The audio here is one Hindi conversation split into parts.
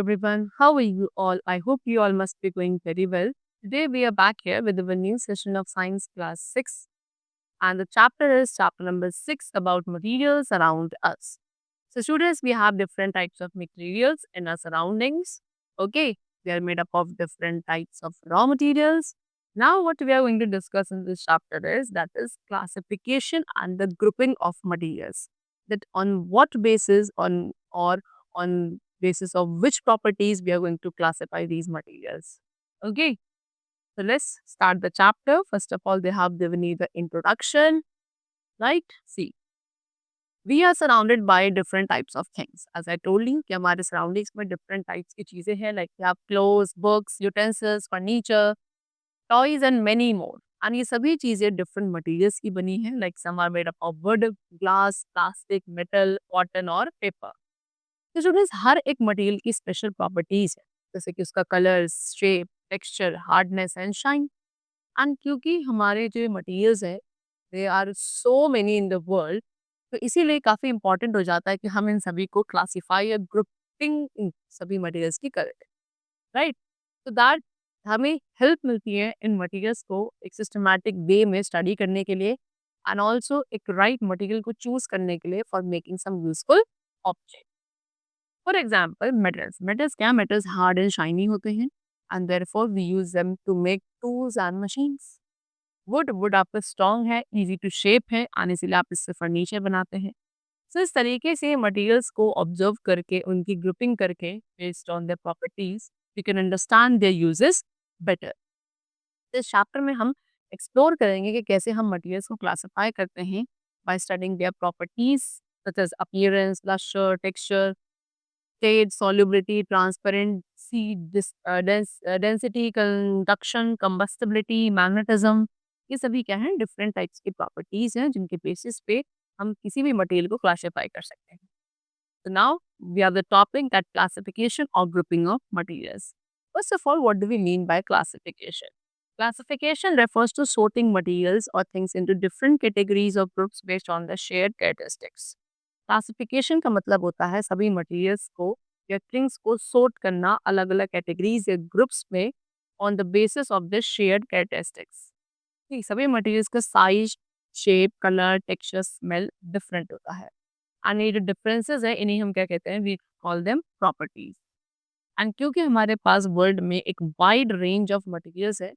everyone. How are you all? I hope you all must be going very well. Today we are back here with a new session of Science Class 6, and the chapter is chapter number 6 about materials around us. So, students, we have different types of materials in our surroundings. Okay, they are made up of different types of raw materials. Now, what we are going to discuss in this chapter is that is classification and the grouping of materials. That on what basis on basis of which properties we are going to classify these materials. Okay, so let's start the chapter. First of all, they have given you the introduction, right? See, we are surrounded by different types of things. As I told you कि हमारे surroundings में different types की चीजें हैं, like we have clothes, books, utensils, furniture, toys and many more. And ये सभी चीजें different materials की बनी हैं, like some are made up of wood, glass, plastic, metal, cotton और paper. तो जो हर एक मटेरियल की स्पेशल प्रॉपर्टीज है, जैसे कि उसका colour, shape, texture, hardness and shine. And क्योंकि हमारे जो मटेरियल्स है they are so many in the world, तो इसीलिए काफ़ी इंपॉर्टेंट हो जाता है कि हम इन सभी को क्लासीफाई या ग्रुपिंग इन सभी मटेरियल्स की करें, राइट? तो दैट हमें हेल्प मिलती है इन मटेरियल्स को एक सिस्टमैटिक वे में स्टडी करने के लिए, एंड ऑल्सो एक राइट मटेरियल को चूज करने के लिए for making some useful object. For example metals, क्या मेटल्स हार्ड एंड शाइनी होते हैं, and therefore we use them to make tools and machines. Wood आपका स्ट्रॉन्ग है, इजी टू शेप है, और इसीलिए आप इससे फर्नीचर बनाते हैं। सो इस तरीके से मटेरियल्स को ऑब्जर्व करके उनकी ग्रुपिंग करके based on their properties we can understand their uses better. इस चैप्टर में हम एक्सप्लोर करेंगे कि कैसे हम मटेरियल्स को क्लासिफाई करते हैं by studying their properties such as appearance, lustre, texture, state, solubility, transparency, density, conduction, combustibility, magnetism, ये सभी क्या हैं? डिफरेंट टाइप्स की प्रॉपर्टीज हैं जिनके बेसिस पे हम किसी भी मटेरियल को क्लासिफाई कर सकते हैं। So now we have the topic that classification or grouping of materials. First of all, what do we mean by classification? Classification refers to sorting materials or things into different categories or groups based on the shared characteristics. Classification का मतलब होता है सभी मटेरियल्स को या थिंग्स को सॉर्ट करना अलग अलग कैटेगरीज या ग्रुप्स में on the basis of the shared characteristics. ठीक, सभी मटेरियल्स का size, shape, colour, texture, smell different होता है, एंड ये जो डिफरेंसेस है इन्हीं हम क्या कहते हैं, we call them properties. And क्योंकि हमारे पास वर्ल्ड में एक वाइड रेंज ऑफ मटेरियल्स है,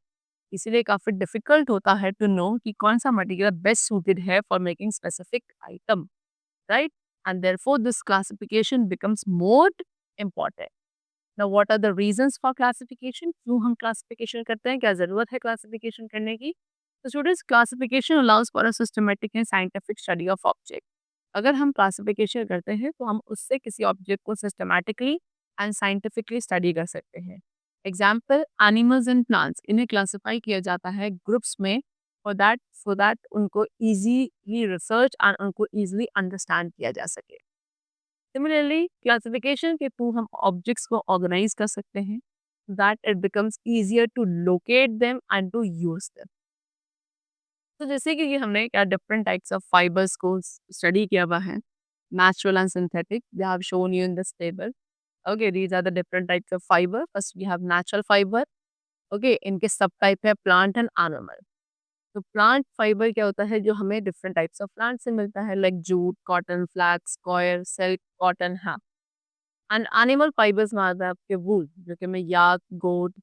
इसीलिए काफ़ी डिफिकल्ट होता है टू नो कि कौन सा मटेरियल बेस्ट सूटेड है for making specific item, right? And therefore, this classification becomes more important. Now, what are the reasons for classification? क्यों हम classification करते हैं? क्या ज़रूरत है classification करने की? So, students, classification allows for a systematic and scientific study of object. अगर हम classification करते हैं तो हम उससे किसी object को systematically and scientifically study कर सकते हैं। Example, animals and plants, इन्हें classify किया जाता है groups में for that उनको easily research and उनको easily understand किया जा सके। Similarly, classification के थ्रू हम objects को organize कर सकते हैं that it becomes easier to locate them and to use them. तो जैसे कि ये हमने क्या different types of fibers को study किया हुआ है, natural and synthetic, they have shown you in this table. Okay, these are the different types of fiber. First we have natural fiber. Okay, इनके सब type है plant and animal. तो प्लांट फाइबर क्या होता है, जो हमें डिफरेंट टाइप्स ऑफ प्लांट से मिलता है, like jute, cotton, flax, coir, silk, cotton है। एंड एनिमल फाइबर्स में आता है आपके वूल, जो कि हमें yak, goat,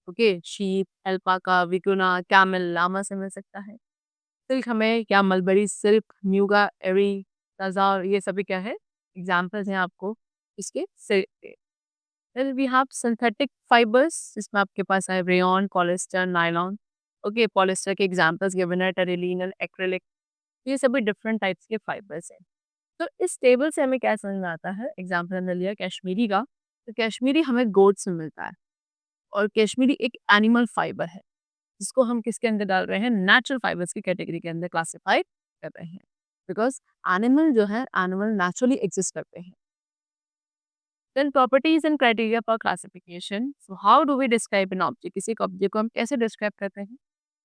okay, sheep, alpaca, vicuna, camel, llama से मिल सकता है। सिल्क हमें क्या, मलबरी सिल्क, म्यूगा, एरी, तजार, ये सभी क्या है, एग्जाम्पल्स हैं आपको इसके सिल्क के। Then we have synthetic fibres, जिसमें आपके पास है rayon, polyester, nylon. Okay, polyester के एग्जांपल्स गिवन है, टेरिलीन, एक्रिलिक, ये सभी डिफरेंट टाइप्स के फाइबर्स हैं। तो इस टेबल से हमें क्या समझ में आता है, एग्जांपल हमने लिया कश्मीरी का, तो कश्मीरी हमें गोट से मिलता है, और कश्मीरी एक एनिमल फाइबर है जिसको हम किसके अंदर डाल रहे हैं, नेचुरल फाइबर्स की कैटेगरी के अंदर क्लासिफाई कर रहे हैं, बिकॉज एनिमल जो है, एनिमल नेचुरली एग्जिस्ट करते हैं। Then properties and criteria for classification. So how do we describe an object, किसी का ऑब्जेक्ट को हम कैसे डिस्क्राइब करते हैं?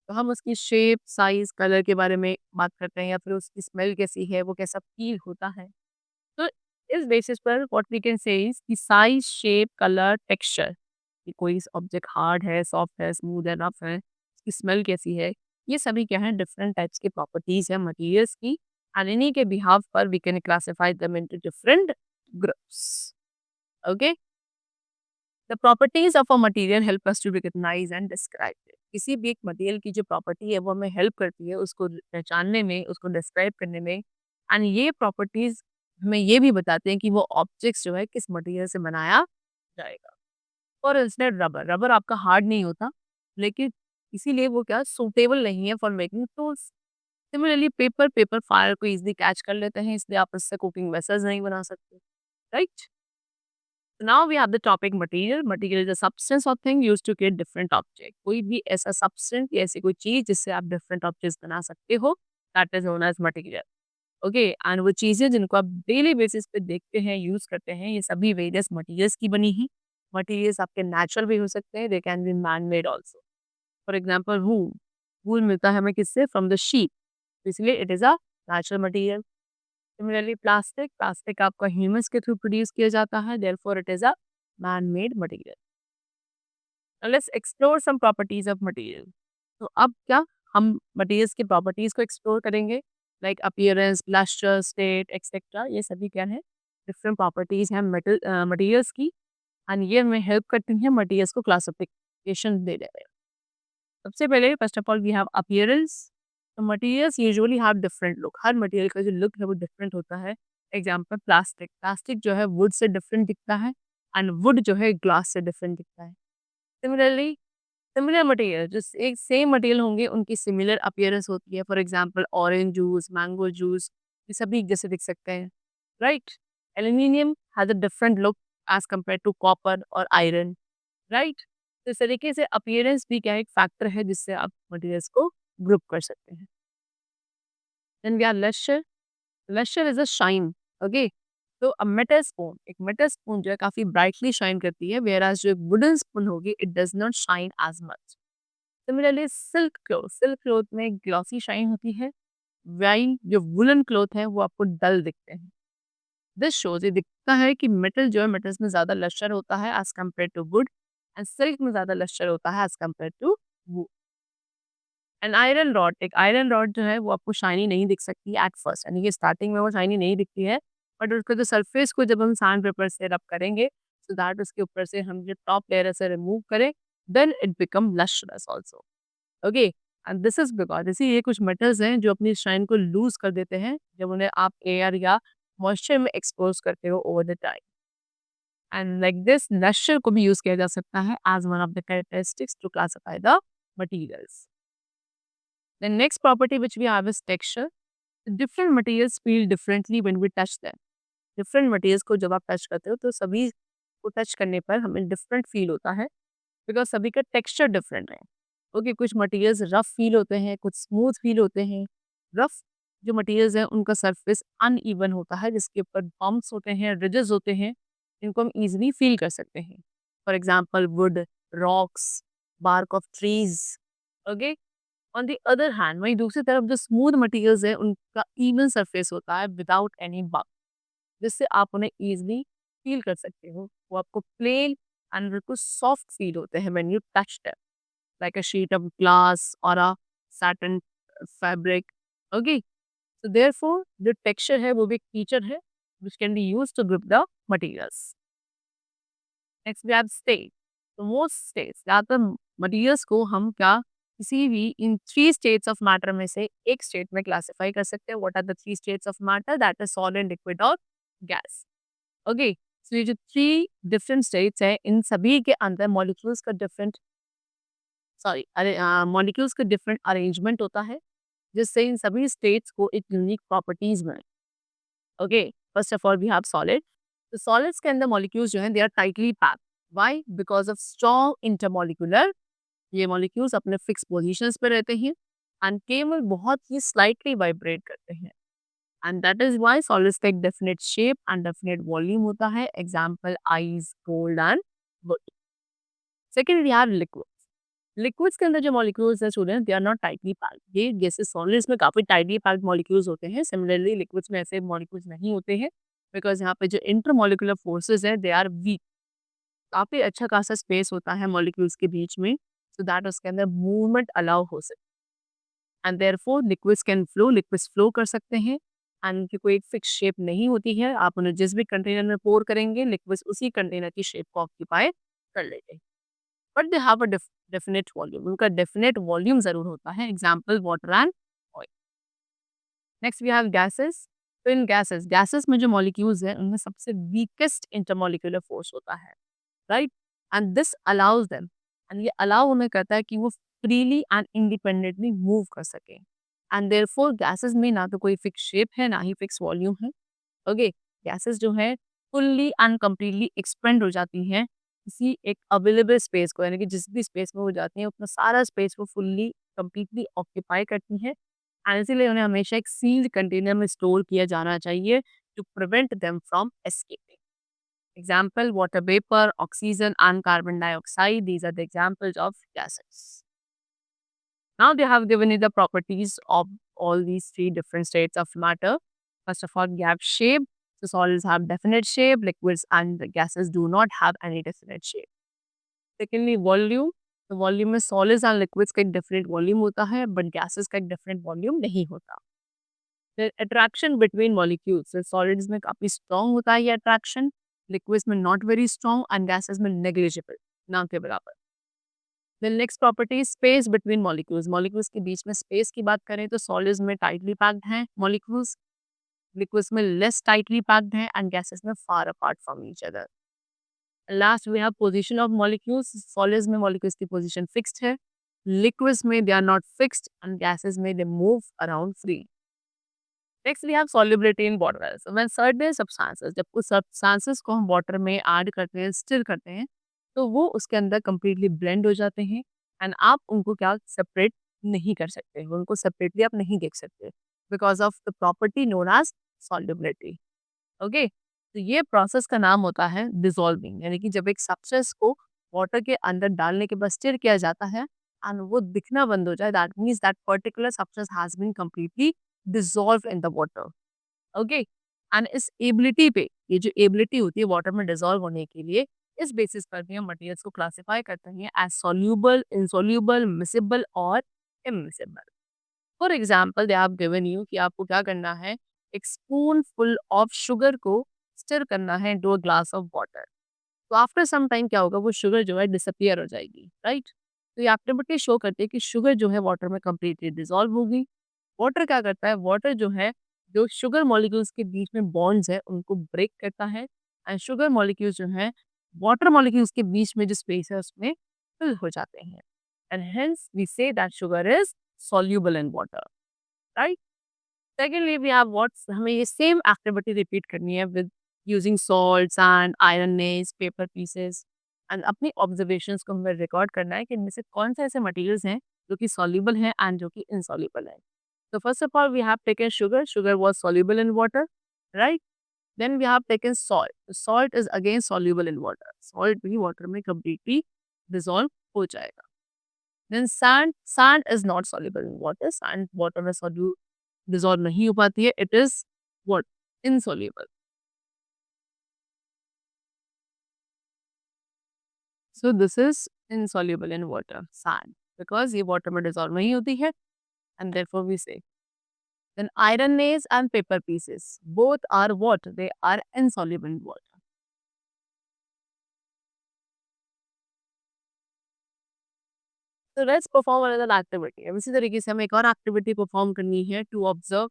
तो हम उसकी शेप, साइज, कलर के बारे में बात करते हैं, या फिर उसकी स्मेल कैसी है, वो कैसा फील होता है। तो इस बेसिस पर what we can say is कि साइज, शेप, कलर, टेक्सचर, कि कोई ऑब्जेक्ट हार्ड है, सॉफ्ट है, स्मूथ है, रफ है, इसकी स्मेल कैसी है, ये सभी क्या है डिफरेंट टाइप्स की प्रॉपर्टीज है मटेरियल्स की, एंड इन्हीं के बिहाफ पर we can classify them into different groups. Okay, the properties of a material help us to recognise and describe it. किसी भी एक मटेरियल की जो प्रॉपर्टी है वो हमें हेल्प करती है उसको पहचानने में, उसको डिस्क्राइब करने में, एंड ये प्रॉपर्टीज हमें ये भी बताते हैं कि वो ऑब्जेक्ट्स जो है किस मटेरियल से बनाया जाएगा. फॉर इंस्टेंट रबर, रबर आपका हार्ड नहीं होता, लेकिन इसीलिए वो क्या सूटेबल नहीं है for making tools. Similarly paper, paper fire को इजीली कैच कर लेते हैं, इसलिए आप इससे कुकिंग वेसल्स नहीं बना सकते, right. Now we have the topic material. Material is a substance of thing used to create different object. कोई भी ऐसा सब्सटेंस या ऐसी कोई चीज जिससे आप डिफरेंट ऑब्जेक्ट्स बना सकते हो, that is known as material. Okay, and वो चीजें जिनको आप डेली बेसिस पे देखते हैं, यूज करते हैं, ये सभी वेरियस मटेरियल्स की बनी ही. मटेरियल्स आपके नेचुरल भी हो सकते हैं, they can be man made also. For example wool, wool मिलता है हमें किससे? फ्रॉम द शीप, इसलिए it is a natural material. Similarly plastic, plastic आपका ह्यूमंस के थ्रू प्रोड्यूस किया जाता है, therefore it is a man made material. Let's explore some properties of material. तो अब क्या हम मटेरियल्स की प्रॉपर्टीज को एक्सप्लोर करेंगे, like appearance, lustre, state etcetera. ये सभी क्या है डिफरेंट प्रॉपर्टीज हैं मेटल मटेरियल्स की, एंड ये हमें हेल्प करती हैं मटेरियल्स को क्लासिफिकेशन देने में. सबसे पहले first of all we have appearance. तो materials usually have different look. हर मटेरियल का जो लुक है वो डिफरेंट होता है. एग्जांपल प्लास्टिक, प्लास्टिक जो है वुड से डिफरेंट दिखता है, एंड वुड जो है ग्लास से डिफरेंट दिखता है. सिमिलरली सिमिलर मटेरियल जो एक सेम मटेरियल होंगे उनकी सिमिलर अपीयरेंस होती है. For example orange juice, mango juice, ये सभी एक जैसे दिख सकते हैं, right. Aluminium has a different look as compare to copper और आयरन, राइट. तो इस तरीके से अपीयरेंस भी क्या एक फैक्टर है जिससे आप मटेरियल्स को ग्रुप कर सकते हैं. Then we are lustre. Lustre is a shine. Okay, तो अ मेटल स्पून, एक मेटल स्पून जो है काफी ब्राइटली शाइन करती है, वेयर एज जो एक वुडन स्पून होगी it does not shine as much. Similarly silk cloth, silk cloth में ग्लॉसी शाइन होती है, वाइल जो वुलन क्लॉथ है वो आपको डल दिखते हैं. दिस शोज, ये दिखता है कि मेटल जो है मेटल्स में ज्यादा लश्यर होता है as compare to wood, and silk में ज्यादा लश्यर होता है as compare to wood. And iron rod, एक आयरन रॉड जो है वो आपको शाइनी नहीं दिख सकती एट फर्स्ट, यानी कि स्टार्टिंग में वो शाइनी नहीं दिखती है, बट उसके जो सरफेस को जब हम सैंड पेपर से रब करेंगे सो दैट उसके ऊपर से हम जो टॉप लेयर से रिमूव करें, then it become lustrous also. Okay, and this is because जैसे ये कुछ मेटल्स हैं जो अपनी शाइन को लूज कर देते हैं जब उन्हें आप एयर या मॉइस्चर में एक्सपोज करते हो over the time, and like this lustre को भी यूज किया जा सकता है as one of the characteristics to classify the materials. The next property which we have is texture. Different materials feel differently when we touch them. Different materials को जब आप टच करते हो तो सभी को टच करने पर हमें डिफरेंट फील होता है, बिकॉज सभी का टेक्सचर डिफरेंट है. ओके, कुछ मटेरियल्स रफ फील होते हैं, कुछ स्मूथ फील होते हैं. रफ जो मटेरियल्स हैं उनका सरफेस अनइवन होता है जिसके ऊपर बम्प्स होते हैं, रिजेस होते हैं, इनको हम इजीली फील कर सकते हैं. For example wood, rocks, bark of trees. Okay, on the other hand वहीं दूसरी तरफ जो स्मूथ मटेरियल्स है उनका इवन सरफेस होता है विदाउट एनी बग, जिससे आप उन्हें इजीली फील कर सकते हो. वो आपको प्लेन एंड बिल्कुल सॉफ्ट फील होते हैं when you touch them, like a sheet of glass और a satin fabric. Okay, so therefore जो टेक्सचर है वो भी एक फीचर है which can be used to grip the materials. Next we have state. तो मोस्ट स्टेट्स ज़्यादातर मटेरियल्स को हम क्या किसी भी इन थ्री स्टेट्स ऑफ मैटर में से एक स्टेट में क्लासिफाई कर सकते हैं. What are the three states of matter? That is solid, liquid और गैस. ओके, सो ये जो थ्री डिफरेंट स्टेट्स है इन सभी के अंदर मॉलिक्यूल्स का डिफरेंट सॉरी अरे मॉलिक्यूल्स का डिफरेंट अरेंजमेंट होता है जिससे इन सभी स्टेट्स को एक यूनिक प्रॉपर्टीज मिले. Okay, first of all we have solid. तो सॉलिड्स के अंदर मॉलिक्यूल्स जो हैं they are tightly packed. Why? Because of strong intermolecular, ये मॉलिक्यूल्स अपने फिक्स पोजीशंस पे रहते हैं एंड केवल बहुत ही स्लाइटली वाइब्रेट करते हैं, and that is why solids का एक definite shape and definite volume होता है. Example ice, gold and wood. Second we have liquids. Liquids के अंदर जो मॉलिक्यूल्स हैं student they are not tightly packed. ये जैसे सॉलिड्स में काफी टाइटली पैक्ड मॉलिक्यूल्स होते हैं, सिमिलरली लिक्विड्स में ऐसे मॉलिक्यूल्स नहीं होते हैं. बिकॉज यहाँ पे जो इंटरमोलिकुलर फोर्सेस है दे आर वीक। काफी अच्छा खासा स्पेस होता है मॉलिक्यूल्स के बीच में, सो दैट उसके अंदर मूवमेंट अलाउ हो सके। And therefore liquids can flow, liquids flow कर सकते हैं। एंड उनकी कोई फिक्स शेप नहीं होती है, आप उन्हें जिस भी कंटेनर में पोर करेंगे लिक्विड्स उसी कंटेनर की शेप को ऑक्यूपाई कर लेंगे। But they have a definite volume, उनका डेफिनेट वॉल्यूम जरूर होता है। Example water and oil. Next we have gases. तो इन गैसेस गैसेस में जो मॉलिक्यूल्स हैं उनमें सबसे वीकेस्ट इंटरमोलिकुलर फोर्स होता है, right. And this allows them, and ये अलाउ उन्हें करता है कि वो फ्रीली एंड इंडिपेंडेंटली मूव कर सके। एंड देयरफॉर गैसेस में ना तो कोई फिक्स शेप है ना ही फिक्स वॉल्यूम है। ओके, गैसेस जो है फुल्ली एंड कम्प्लीटली एक्सपेंड हो जाती हैं किसी एक अवेलेबल स्पेस को, यानी कि जिस भी स्पेस में वो जाती हैं उतना सारा स्पेस वो फुल्ली कम्प्लीटली ऑक्यूपाई करती हैं। एंड इसीलिए उन्हें हमेशा एक सील्ड कंटेनर में स्टोर किया जाना चाहिए to prevent them from escaping. Example, water vapor, oxygen, and carbon dioxide. These are the examples of gases. Now they have given you the properties of all these three different states of matter. First of all, gap shape. So solids have definite shape, liquids and the gases do not have any definite shape. Secondly, volume. तो वॉल्यूम में सॉलिड्स एंड लिक्विड्स का एक डिफरेंट वॉल्यूम होता है, बट गैसेस का एक डिफरेंट वॉल्यूम नहीं होता। फिर अट्रैक्शन बिटवीन मॉलिक्यूल्स, सॉलिड्स में काफी स्ट्रॉन्ग होता है ये अट्रैक्शन, लिक्विड्स में not very strong and gases में नेग्लिजिबल, ना के बराबर। Then next property space between molecules, molecules के बीच में स्पेस की बात करें तो सॉलिड्स में टाइटली पैक्ड हैं मॉलिक्यूल्स, लिक्विड्स में लेस टाइटली पैक्ड हैं एंड गैसेस में far apart from each other. Last we have position of molecules, solids में मॉलिक्यूल्स की पोजीशन फिक्स्ड है, लिक्विड्स में they are not fixed and gases में they move around free. Next we have solubility in water. So when certain substances, जब कुछ सब्सटेंसेस को हम वाटर में ऐड करते हैं, स्टिर करते हैं, तो वो उसके अंदर कंप्लीटली ब्लेंड हो जाते हैं एंड आप उनको क्या सेपरेट नहीं कर सकते, उनको सेपरेटली आप नहीं देख सकते because of the property known as solubility. Okay, तो ये प्रोसेस का नाम होता है डिसॉल्विंग, यानी कि जब एक सब्सटेंस को वाटर के अंदर डालने के बाद स्टिर किया जाता है एंड वो दिखना बंद हो जाए, that means that particular substance has been completely dissolve in the water. Okay, and इस एबिलिटी पे, ये जो एबिलिटी होती है वाटर में डिसॉल्व होने के लिए, इस बेसिस पर भी हम मटेरियल्स को क्लासिफाई करते हैं एज सॉल्यूबल, इनसॉल्यूबल, मिसिबल और immiscible. For example they have given you कि आपको क्या करना है, एक स्पून फुल ऑफ शुगर को स्टिर करना है into a glass of water. तो आफ्टर सम टाइम क्या होगा, वो शुगर जो है डिसअपियर हो जाएगी, राइट। तो ये एक्टिविटी शो करती है कि शुगर जो है वाटर में कंप्लीटली डिसॉल्व होगी। वाटर क्या करता है, वाटर जो है जो शुगर मॉलिक्यूल्स के बीच में बॉन्ड्स है उनको ब्रेक करता है एंड शुगर मॉलिक्यूल्स जो है वाटर मॉलिक्यूल्स के बीच में जो स्पेस है उसमें फिल हो जाते हैं and hence we say that sugar is soluble in water, right? Secondly, we have what, हमें ये सेम एक्टिविटी रिपीट करनी है with using salt, sand, iron nails, paper pieces and अपनी ऑब्जर्वेशंस को हमें रिकॉर्ड करना है कि इनमें से कौन से ऐसे मटेरियल्स हैं जो कि सॉल्यूबल हैं एंड जो कि इनसॉल्यूबल है। So first of all, we have taken sugar. Sugar was soluble in water, right? Then we have taken salt. Salt is again soluble in water. Salt भी water में completely dissolve हो जाएगा। Then sand is not soluble in water. Sand water में dissolve नहीं हो पाती है. It is what? Insoluble. So this is insoluble in water, sand, because ये water में dissolve नहीं होती है, and therefore we say. Then iron nails and paper pieces, both are what? They are insoluble in water. So let's perform another activity. अब इसी तरीके से हमें एक और एक्टिविटी परफॉर्म करनी है टू ऑब्जर्व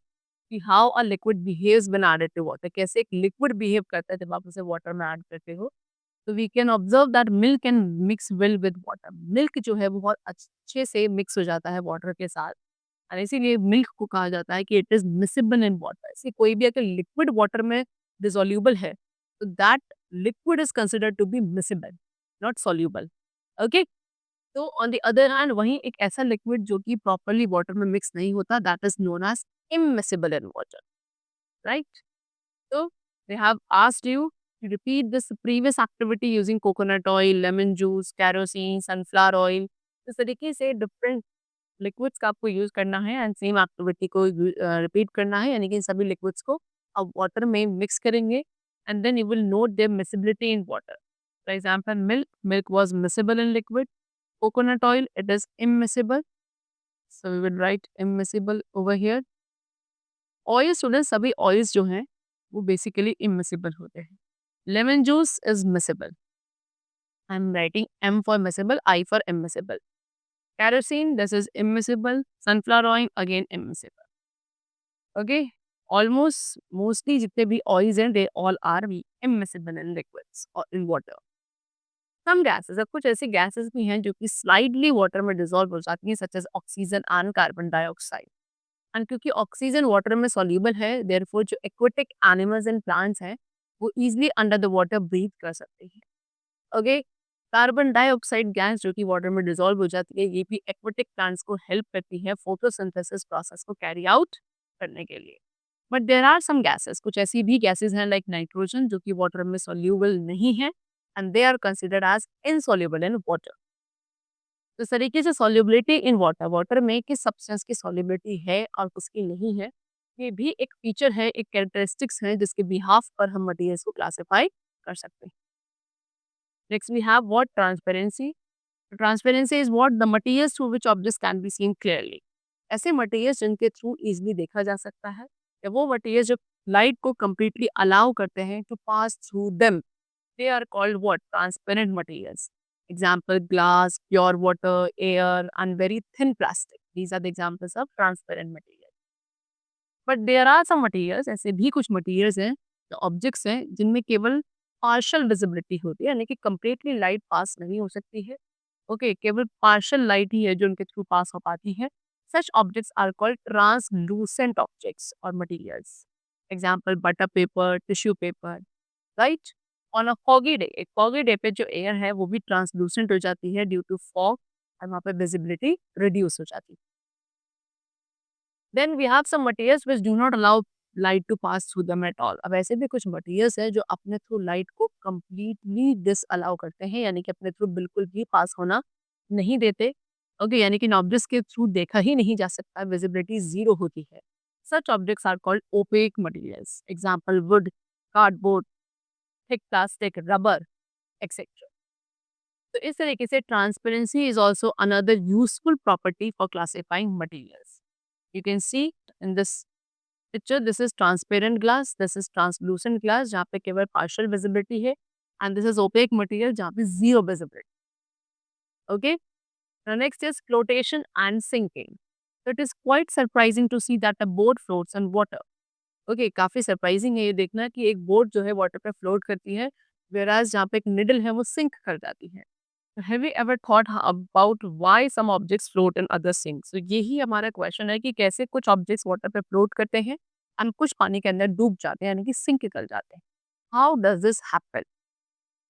कि how a liquid behaves when added to water, कैसे एक लिक्विड बिहेव करता है जब आप उसे वाटर में ऐड करते हो। तो we can observe that milk can mix well with water, milk जो है वो बहुत अच्छे से मिक्स हो जाता है वाटर के साथ और इसीलिए मिल्क को कहा जाता है कि it is miscible in water. इसे कोई भी अगर लिक्विड वाटर में डिसोल्यूबल है तो that liquid is considered to be miscible, not soluble. Okay, तो ऑन द अदर हैंड वहीं एक ऐसा लिक्विड जो कि प्रॉपरली वाटर में मिक्स नहीं होता, that is known as immiscible in water, right. So they have asked you to repeat this previous activity using coconut oil, lemon juice, kerosene, sunflower oil। इस तरीके से डिफरेंट लिक्विड्स का आपको यूज करना है एंड सेम एक्टिविटी को रिपीट करना है, यानी कि सभी लिक्विड्स को आप वाटर में मिक्स करेंगे and then you will note their miscibility in water. For example, milk was miscible in liquid. Coconut oil, it is immiscible. So we will write immiscible over here. Oil student सभी ऑयल्स जो हैं वो बेसिकली इमिसिबल होते हैं. Lemon juice is miscible. I am writing M for miscible, I for immiscible. Kerosene this is immiscible. Sunflower oil again immiscible. Okay, almost mostly जितने भी ऑयल्स हैं they all are we immiscible in liquids और इन वाटर. सम गैसेस, अब कुछ ऐसी गैसेस भी हैं जो कि स्लाइडली वाटर में डिसॉल्व हो जाती हैं, such as oxygen and carbon dioxide. And क्योंकि ऑक्सीजन वाटर में सॉल्यूबल है, देयरफॉर जो एक्वेटिक एनिमल्स एंड प्लांट्स हैं वो easily under the water breathe कर सकते हैं. ओके, कार्बन डाइऑक्साइड गैस जो कि वाटर में डिसॉल्व हो जाती है, ये भी एक्वेटिक प्लांट्स को हेल्प करती है फोटोसिंथेसिस प्रोसेस को कैरी आउट करने के लिए. But there are some gases, कुछ ऐसी भी गैसेस हैं लाइक नाइट्रोजन जो कि वाटर में सॉल्यूबल नहीं है and they are considered as insoluble in water. तो इस तरीके से सॉल्युबिलिटी इन वाटर, वाटर में किस सब्सटेंस की सॉल्युबिलिटी है और किसकी नहीं है, ये भी एक फीचर है, एक कैरेक्टरिस्टिक्स है जिसके बिहाफ पर हम मटेरियल्स को क्लासिफाई कर सकते हैं. Next we have what, transparency. Transparency is what the materials through which objects can be seen clearly. ऐसे मटेरियल्स जिनके थ्रू इजीली देखा जा सकता है, या वो मटेरियल्स जो लाइट को कंप्लीटली अलाउ करते हैं to pass through them, they are called what, transparent materials. Example, glass, pure water, air, and very thin plastic. These are the examples of transparent materials. But there are some materials, ऐसे भी कुछ materials हैं, जो objects हैं जिनमें केवल partial visibility होती है, यानी कि completely light pass नहीं हो सकती है. ओके, केवल partial light ही है जो उनके थ्रू पास हो पाती है. Such objects are called translucent objects or materials. Example, butter paper, tissue paper, right? On a foggy day, एक फॉगी डे पे जो एयर है वो भी ट्रांसलूसेंट हो जाती है ड्यू टू फॉग, और वहाँ पे विजिबिलिटी रिड्यूस हो जाती है. Then we have some materials which do not allow light to pass through them at all. अब ऐसे भी कुछ मटेरियल्स हैं जो अपने थ्रू लाइट को कंप्लीटली डिस अलाउ करते हैं, यानी कि अपने थ्रू बिल्कुल भी पास होना नहीं देते. ओके, यानी कि ऑब्जेक्ट्स के थ्रू देखा ही नहीं जा सकता, विजिबिलिटी जीरो होती है. Such objects are called opaque materials. Example, wood, cardboard, thick plastic, rubber, etcetera. तो इस तरीके से transparency is also another useful property for classifying materials. You can see in this picture, this is transparent glass, this is translucent glass जहाँ पे केवल पार्शियल विजिबिलिटी है, and this is opaque material जहाँ पे zero visibility. Okay, next is flotation and sinking. So it is quite surprising to see that a boat floats on water. Okay, काफ़ी सरप्राइजिंग है ये देखना कि एक बोट जो है वाटर पे फ्लोट करती है, व्हेयरएज़ जहाँ पे एक निडल है वो सिंक कर जाती है. Have you ever thought about why some objects float and others sink? So यही हमारा क्वेश्चन है कि कैसे कुछ ऑब्जेक्ट्स वाटर पे फ्लोट करते हैं एंड कुछ पानी के अंदर डूब जाते हैं, यानी कि सिंक कर जाते हैं. How does this happen?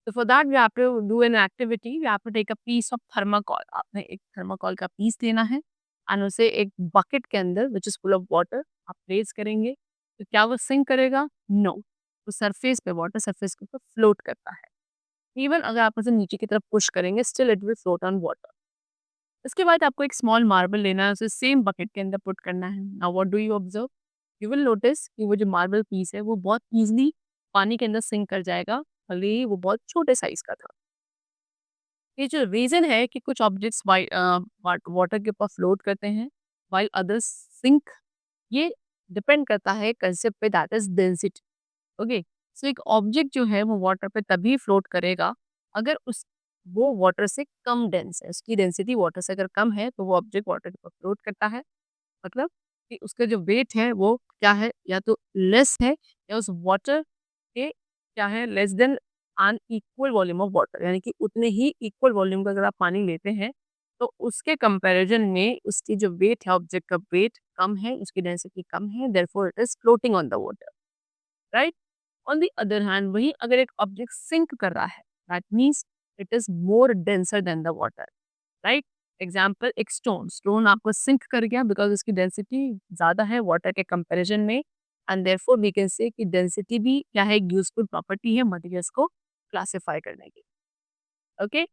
तो for that we have to do an activity. We have to take a piece of thermocol. आपने एक थर्माकोल का पीस लेना है एंड उसे एक बकेट के अंदर which is full of water आप प्लेस करेंगे. तो क्या वो सिंक करेगा? नो. वो सरफेस पे, वाटर सरफेस के ऊपर फ्लोट करता है. इवन अगर आप उसे नीचे की तरफ पुश करेंगे, still it will float on water. इसके बाद आपको एक स्मॉल मार्बल लेना है, उसे सेम बकेट के अंदर पुट करना है. Now what do you observe? You will notice कि वो जो मार्बल पीस है वो बहुत ईजिली पानी के अंदर सिंक कर जाएगा, भले ही वो बहुत छोटे साइज का था. ये जो रीजन है कि कुछ ऑब्जेक्ट्स वाटर के ऊपर फ्लोट करते हैं वाइल अदर्स सिंक, ये डिपेंड करता है कंसेप्ट पे, दैट इज डेंसिटी. ओके, सो एक ऑब्जेक्ट जो है वो वाटर पे तभी फ्लोट करेगा अगर उस वो वाटर से कम डेंस है, उसकी डेंसिटी वाटर से अगर कम है तो वो ऑब्जेक्ट वाटर के ऊपर फ्लोट करता है. मतलब कि उसका जो वेट है वो क्या है, या तो लेस है या उस वाटर के क्या है, less than an equal volume of water, यानी कि उतने ही इक्वल वॉल्यूम का अगर आप पानी लेते हैं तो उसके कंपैरिजन में उसकी जो वेट है, ऑब्जेक्ट का वेट कम है, उसकी डेंसिटी कम है, therefore it is floating on the water, right. On the other hand, वहीं अगर एक ऑब्जेक्ट सिंक कर रहा है, that means it is more denser then the water, right. Example, एक स्टोन आपको सिंक कर गया बिकॉज उसकी डेंसिटी ज़्यादा है वाटर के कंपैरिजन में, एंड देयरफॉर वी कैन से कि डेंसिटी भी क्या है, एक यूजफुल प्रॉपर्टी है मटेरियल्स को क्लासिफाई करने की. Okay,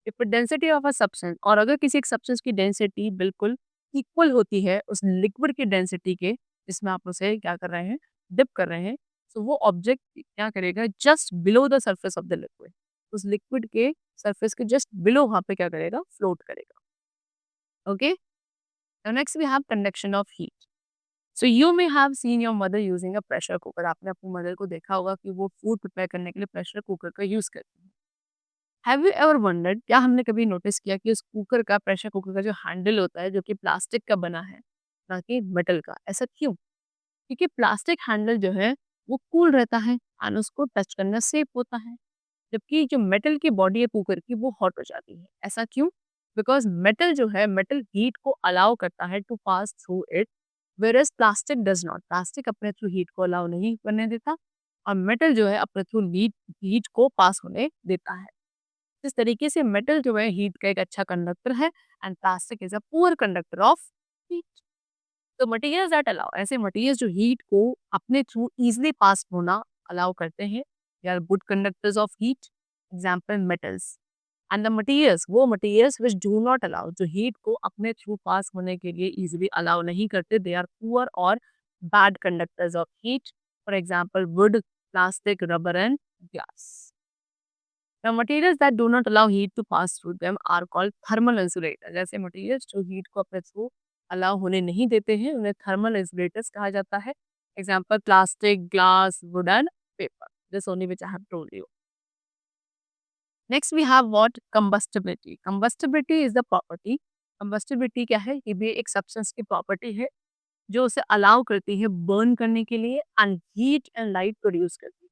if density of a substance, और अगर किसी एक सब्सटेंस की डेंसिटी बिल्कुल इक्वल होती है उस लिक्विड की डेंसिटी के जिसमें आप उसे क्या कर रहे हैं, डिप कर रहे हैं, सो वो ऑब्जेक्ट क्या करेगा, just below the surface of the liquid, उस लिक्विड के सरफेस के जस्ट बिलो वहाँ पे क्या करेगा, फ्लोट करेगा. Okay. Now next we have conduction of heat. So you may have seen your mother using a pressure cooker. आपने अपनी मदर को देखा होगा कि वो फूड प्रिपेयर करने के लिए प्रेशर कुकर का यूज करती है. हैव यू एवर वंडर्ड, क्या हमने कभी नोटिस किया कि उस कुकर का, प्रेशर कुकर का जो हैंडल होता है जो कि प्लास्टिक का बना है ना कि मेटल का, ऐसा क्यों? क्योंकि प्लास्टिक हैंडल जो है वो कूल रहता है एंड उसको टच करना सेफ होता है, जबकि जो मेटल की बॉडी है कुकर की वो हॉट हो जाती है. ऐसा क्यों? बिकॉज मेटल जो है, मेटल हीट को अलाउ करता है to pass through it, whereas plastic does not. Plastic अपने थ्रू हीट को अलाउ नहीं करने देता और मेटल जो है अपने थ्रू हीट को पास होने देता है. इस तरीके से मेटल जो है हीट का एक अच्छा कंडक्टर है and plastic is a poor conductor of heat. तो मटेरियल्स दैट अलाउ, ऐसे मटेरियल्स जो हीट को अपने थ्रू इजिली पास होना अलाउ करते हैं, they are good conductors of heat. Example metals. And the materials, वो materials which do not allow, जो हीट को अपने थ्रू पास होने के लिए इजिली अलाउ नहीं करते, दे आर पुअर और bad conductors of heat. For example would, plastic, rubber and glass. The materials that do not allow heat to pass through them are called thermal insulator. जैसे मटेरियल्स जो हीट को अपने थ्रू अलाउ होने नहीं देते हैं उन्हें थर्मल इंसुलेटर्स कहा जाता है. Example plastic, glass, wood and paper. This only which I have told you. Next we have what, combustibility. Combustibility is the property. Combustibility क्या है? ये भी एक सब्सटेंस की प्रॉपर्टी है जो उसे अलाउ करती है बर्न करने के लिए and heat and light produce करती है.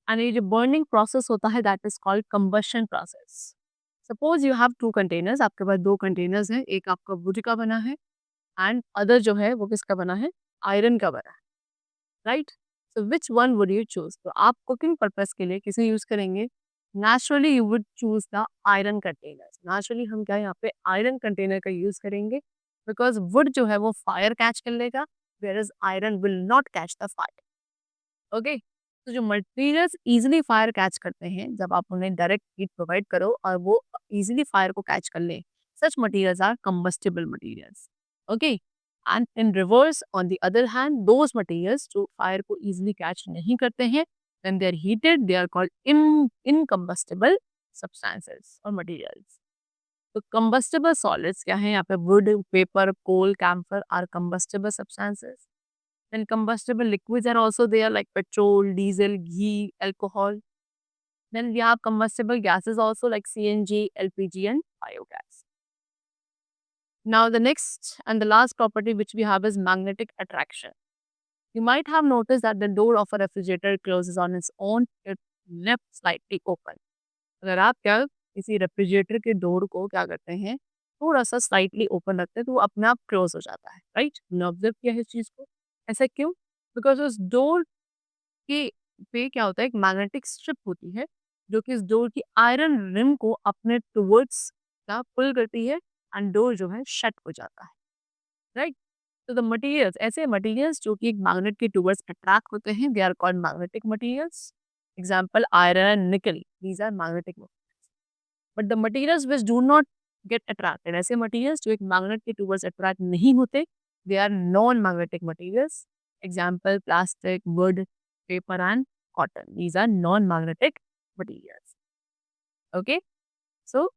एंड ये जो बर्निंग प्रोसेस होता है that is called combustion process. Suppose you have two containers, आपके पास दो कंटेनर्स हैं, एक आपका वुड का बना है एंड अदर जो है वो किसका बना है, आयरन का बना है, right. So which one would you choose? तो आप कुकिंग पर्पस के लिए किसे यूज करेंगे? Naturally you would choose the iron containers. Naturally हम क्या यहाँ पे आयरन कंटेनर का यूज करेंगे बिकॉज वुड जो है वो फायर कैच कर लेगा, where is iron will not catch the fire. Okay. तो जो मटेरियल्स इजीली फायर कैच करते हैं जब आप उन्हें डायरेक्ट हीट प्रोवाइड करो और वो इजीली फायर को कैच कर लें, such materials are combustible materials. Okay. And in reverse on the other hand, those materials जो फायर को इजीली कैच नहीं करते हैं, when they are heated they are called incombustible substances और मटेरियल्स. तो कंबस्टिबल सॉलिड्स क्या है? यहाँ पे wood, paper, coal, camphor are combustible substances. Then combustible liquids are also there like petrol, diesel, ghee, alcohol. Then we have combustible gases also like CNG, LPG and biogas. Now the next and the last property which we have is magnetic attraction. You might have noticed that the door of a refrigerator closes on its own, it left slightly open. अगर आप क्या किसी रेफ्रिजरेटर के डोर को क्या करते हैं, थोड़ा सा स्लाइटली ओपन रखते हैं तो वो अपने आप क्लोज हो जाता है, राइट. ऑब्जर्व किया है इस चीज को. ऐसा क्यों? बिकॉज उस डोर के पे क्या होता है, एक मैग्नेटिक स्ट्रिप होती है जो कि इस डोर की आयरन रिम को अपने टुवर्ड्स का पुल करती है एंड डोर जो है शट हो जाता है, राइट. तो द मटेरियल्स, ऐसे मटेरियल्स जो कि एक मैग्नेट के टुवर्ड्स अट्रैक्ट होते हैं, they are called magnetic materials. Example iron and nickel, these are magnetic. But the materials which do not get attracted, ऐसे मटेरियल्स जो एक मैग्नेट के टुवर्ड्स अट्रैक्ट नहीं होते, they are non magnetic materials. Example plastic, wood, paper and cotton. These are non-magnetic materials. Okay, so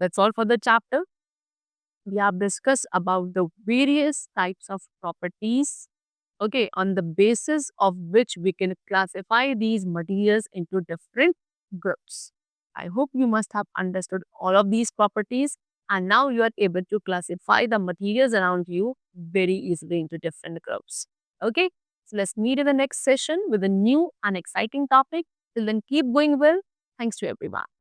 that's all for the chapter. We have discussed about the various types of properties, okay, on the basis of which we can classify these materials into different groups. I hope you must have understood all of these properties and now you are able to classify the materials around you very easily into different groups. Okay, so let's meet in the next session with a new and exciting topic. Till then, keep going well. Thanks to everyone.